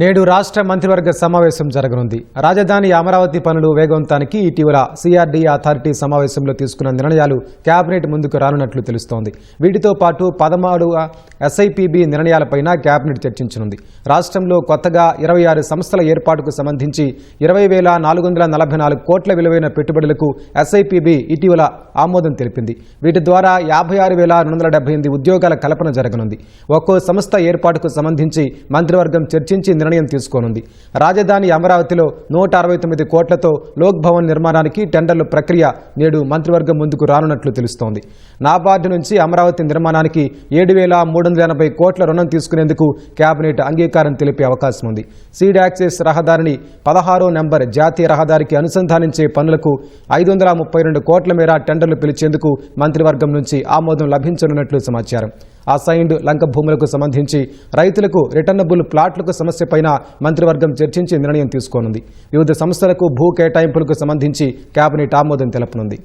నేడు రాష్ట్ర మంత్రివర్గ సమావేశం జరగనుంది. రాజధాని అమరావతి పనులు వేగవంతానికి ఇటీవల సిఆర్డీ అథారిటీ సమావేశంలో తీసుకున్న నిర్ణయాలు కేబినెట్ ముందుకు రానున్నట్లు తెలుస్తోంది. వీటితో పాటు 13వ ఎస్ఐపిబి నిర్ణయాలపైన కేబినెట్ చర్చించనుంది. రాష్ట్రంలో కొత్తగా 26 సంస్థల ఏర్పాటుకు సంబంధించి 20,444 కోట్ల విలువైన పెట్టుబడులకు ఎస్ఐపిబి ఇటీవల ఆమోదం తెలిపింది. వీటి ద్వారా 56,278 ఉద్యోగాల కల్పన జరగనుంది. ఒక్కో సంస్థ ఏర్పాటుకు సంబంధించి మంత్రివర్గం చర్చించి నిర్ణయం తీసుకోనుంది. రాజధాని అమరావతిలో 169 కోట్లతో లోక్ భవన్ నిర్మాణానికి టెండర్ల ప్రక్రియ నేడు మంత్రివర్గం ముందుకు రానున్నట్లు తెలుస్తోంది. నాబార్డు నుంచి అమరావతి నిర్మాణానికి 7,380 కోట్ల రుణం తీసుకునేందుకు కేబినెట్ అంగీకారం తెలిపే అవకాశం ఉంది. సీడ్ యాక్సెస్ రహదారిని 16వ నెంబర్ జాతీయ రహదారికి అనుసంధానించే పనులకు 532 కోట్ల మేర టెండర్లు పిలిచేందుకు మంత్రివర్గం నుంచి ఆమోదం లభించనున్నట్లు సమాచారం. అసైన్డ్ లంక భూములకు సంబంధించి రైతులకు రిటర్నబుల్ ప్లాట్లకు సమస్యపైన మంత్రివర్గం చర్చించి నిర్ణయం తీసుకోనుంది. వివిధ సంస్థలకు భూ కేటాయింపులకు సంబంధించి కేబినెట్ ఆమోదం తెలపనుంది.